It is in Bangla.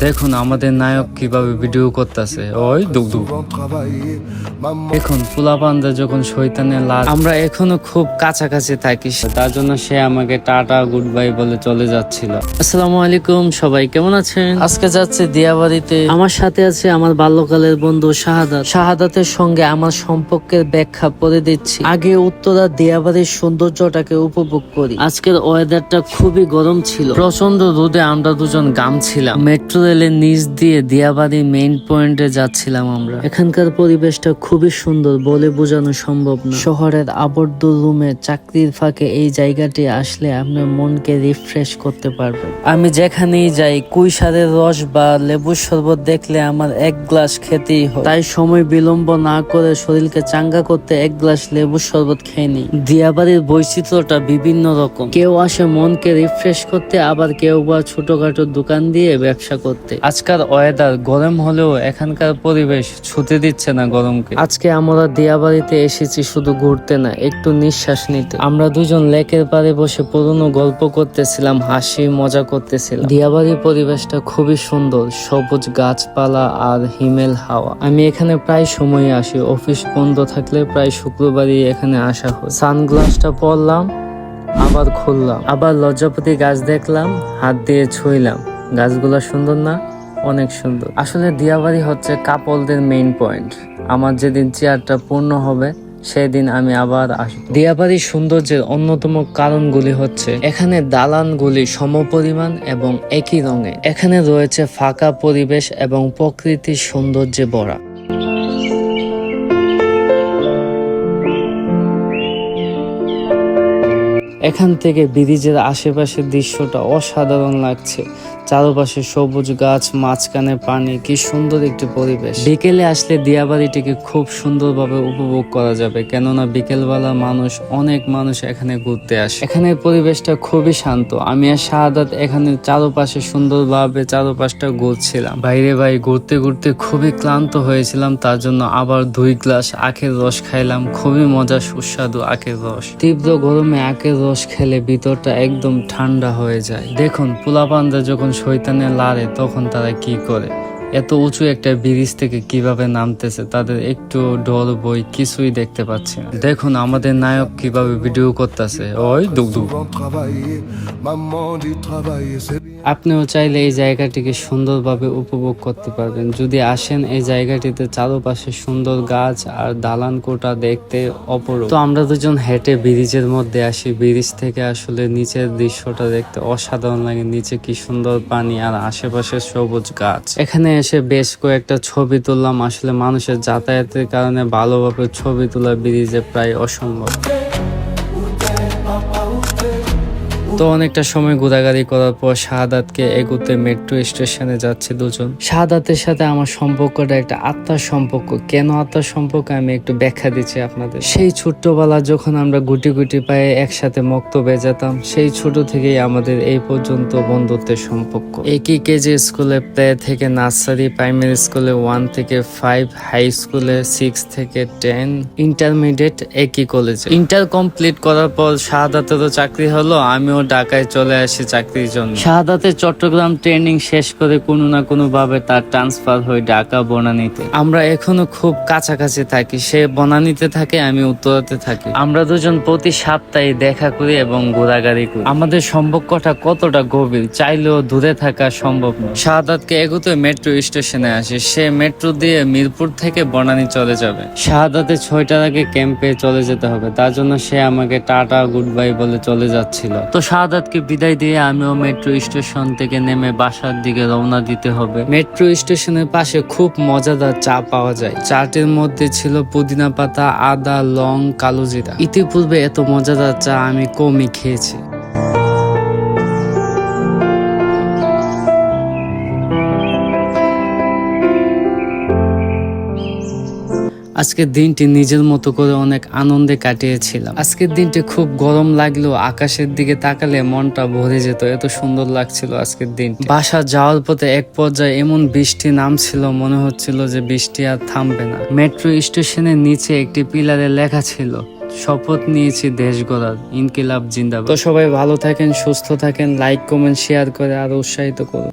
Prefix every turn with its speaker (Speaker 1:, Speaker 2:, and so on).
Speaker 1: দেখুন আমাদের নায়ক কিভাবে ভিডিও করতেছে। ওই দুগদুগ এখন পোলাপানরা যখন শয়তানের লাশ, আমরা এখনো খুব কাছাকাছি থাকি, তার জন্য সে আমাকে টাটা গুড বাই বলে চলে যাচ্ছিল। আসসালামু আলাইকুম, সবাই কেমন আছেন? আজকে যাচ্ছে দিয়াবাড়িতে। আমার সাথে আছে আমার বাল্যকালের বন্ধু শাহাদাত। শাহাদাতের সঙ্গে আমার সম্পর্কের ব্যাখ্যা করে দিচ্ছি। আগে উত্তরা দিয়াবাড়ির সৌন্দর্যটাকে উপভোগ করি। আজকের ওয়েদারটা খুবই গরম ছিল, প্রচন্ড রোদে আমরা দুজন গামছিলাম। মেট্রো রেলের নিচ দিয়ে দিয়াবাড়ি মেইন পয়েন্টে যাচ্ছিলাম আমরা। এখানকার পরিবেশটা খুবই সুন্দর, বলে বোঝানো সম্ভব না। শহরের আবদ্ধ রুমে চাকরির ফাঁকে এই জায়গাটি আসলে আপনার মনকে রিফ্রেশ করতে পারবেন। আমি যেখানেই যাই কুইশারের রস বা লেবুর শরবত দেখলে আমার এক গ্লাস খেতেই হয়। তাই সময় বিলম্ব না করে শরীরকে চাঙ্গা করতে এক গ্লাস লেবুর শরবত খেয়ে নিই। দিয়াবাড়ির বৈচিত্র্যটা বিভিন্ন রকম। কেউ আসে মনকে রিফ্রেশ করতে, আবার কেউ বা ছোটখাটো দোকান দিয়ে ব্যবসা করতে। আজকাল ওয়েদার গরম হলেও এখানকার পরিবেশ ছুতে দিচ্ছে না গরমকে। আজকে আমরা দিয়াবাড়িতে এসেছি শুধু ঘুরতে না, একটু নিঃশ্বাস নিতে। আমরা দুজন লেকের পাড়ে বসে পুরনো গল্প করতেছিলাম, হাসি মজা করতেছিলাম। দিয়াবাড়ির পরিবেশটা খুবই সুন্দর, সবুজ গাছপালা আর হিমেল হাওয়া। আমি এখানে প্রায় সময় আসি, অফিস বন্ধ থাকলে প্রায় শুক্রবারই এখানে আসা হয়। সানগ্লাসটা পরলাম, আবার খুললাম, আবার লজ্জাপতি গাছ দেখলাম, হাত দিয়ে ছুঁইলাম। গাছগুলো সুন্দর না? অনেক সুন্দর। আসলে দিয়াবাড়ি হচ্ছে কাপলদের মেইন পয়েন্ট। আমার যেদিন চেয়ারটা পূর্ণ হবে সেদিন আমি আবার আসব। দিয়াবাড়ির সৌন্দর্যের অন্যতম কারণগুলি হচ্ছে এখানে দালানগুলি সমপরিমাণ এবং একই রঙে। এখানে রয়েছে ফাঁকা পরিবেশ এবং প্রকৃতির সৌন্দর্যে ভরা। এখান থেকে ব্রিজের আশেপাশের দৃশ্যটা অসাধারণ লাগছে। চারপাশে সবুজ গাছ, মাঝখানে পানি, কি সুন্দর একটি পরিবেশ। বিকেলে আসলে দিয়াবাড়িটিকে খুব সুন্দরভাবে উপভোগ করা যাবে, কেননা বিকেলবেলা অনেক মানুষ এখানে ঘুরতে আসে। এখানের পরিবেশটা খুবই শান্ত। আমি আর শাহাদাত এখানে চারপাশে সুন্দরভাবে চারপাশটা ঘুরছিলাম। বাইরে ঘুরতে ঘুরতে খুবই ক্লান্ত হয়েছিলাম, তার জন্য আবার 2 গ্লাস আখের রস খাইলাম। খুবই মজা, সুস্বাদু আখের রস। তীব্র গরমে আখের রস খেলে ভিতরটা একদম ঠান্ডা হয়ে যায়। দেখুন পোলাপানরা যখন শয়তানের লাড়ে তখন তারা কি করে। এত উঁচু একটা ব্রিজ থেকে কিভাবে নামতেছে, তাদের একটু ডর বই কিছুই দেখতে পাচ্ছি না। দেখুন আমাদের নায়ক কিভাবে ভিডিও করতেছে। ওই দুগদুগ আপনিও চাইলে এই জায়গাটিকে সুন্দরভাবে উপভোগ করতে পারবেন যদি আসেন। এই জায়গাটিতে চারপাশে সুন্দর গাছ আর দালান কোঠা দেখতে অপরূপ। তো আমরা দুজন হেঁটে ব্রিজের মধ্যে আসি। ব্রিজ থেকে আসলে নিচের দৃশ্যটা দেখতে অসাধারণ লাগে। নিচে কি সুন্দর পানি আর আশেপাশে সবুজ গাছ। এখানে এসে বেশ কয়েকটা ছবি তুললাম। আসলে মানুষের যাতায়াতের কারণে ভালোভাবে ছবি তোলা ব্রিজে প্রায় অসম্ভব। তো অনেকটা সময় ঘোরাঘুরি করার পর শাহাদাতকে এগুতে মেট্রো স্টেশনে যাচ্ছে দুজন। শাহাদাতের সাথে আমার সম্পর্কটা একটা আত্মার সম্পর্ক। কেন আত্মার সম্পর্ক আমি একটু ব্যাখ্যা দিচ্ছি আপনাদের। সেই ছোট্টবেলা যখন আমরা গুটি গুটি পায়ে একসাথে মক্তবে যেতাম, সেই ছোট থেকেই আমাদের এই পর্যন্ত বন্ধুত্বের সম্পর্ক। একই কেজি স্কুলে প্লে থেকে নার্সারি, প্রাইমারি স্কুলে 1 থেকে 5, হাই স্কুলে 6 থেকে 10, ইন্টারমিডিয়েট একই কলেজে। ইন্টার কমপ্লিট করার পর শাহাদাতেরও চাকরি হলো, আমিও ঢাকায় চলে আসি চাকরির জন্য। শাহাদাতের চট্টগ্রাম ট্রেনিং শেষ করে কোনো না কোনো ভাবে তার ট্রান্সফার হয় ঢাকা বনানীতে। আমরা এখনো খুব কাছাকাছি থাকি। সে বনানীতে থাকে, আমি উত্তরাতে থাকি। আমরা দুজন প্রতি সপ্তাহে দেখা করি এবং ঘোরাঘুরি করি। আমাদের সম্পর্কটা কতটা গভীর, চাইলেও দূরে থাকা সম্ভব নয়। শাহাদাতকে এগোতে মেট্রো স্টেশনে আসে। সে মেট্রো দিয়ে মিরপুর থেকে বনানী চলে যাবে। শাহাদাতের 6টার আগে ক্যাম্পে চলে যেতে হবে, তার জন্য সে আমাকে টাটা গুড বাই বলে চলে যাচ্ছিল। তো শাহাদাতকে বিদায় দিয়ে আমিও মেট্রো স্টেশন থেকে নেমে বাসার দিকে রওনা দিতে হবে। মেট্রো স্টেশনের পাশে খুব মজাদার চা পাওয়া যায়। চাটির মধ্যে ছিল পুদিনা পাতা, আদা, লং, কালো জিরা। ইতিপূর্বে এত মজাদার চা আমি কমই খেয়েছি। আজকের দিনটি নিজের মতো করে অনেক আনন্দে কাটিয়েছিলাম। আজকের দিনটি খুব গরম লাগলেও আকাশের দিকে তাকালে মনটা ভরে যেত, এত সুন্দর লাগছিল আজকের দিন। বাসা যাওয়ার পথে এক পর্যায়ে এমন বৃষ্টি নামছিল, মনে হচ্ছিল যে বৃষ্টি আর থামবে না। মেট্রো স্টেশনের নিচে একটি পিলারে লেখা ছিল, শপথ নিয়েছি দেশ গড়ার, ইনকিলাব জিন্দাবাদ। তো সবাই ভালো থাকেন, সুস্থ থাকেন, লাইক কমেন্ট শেয়ার করে আরো উৎসাহিত করুন।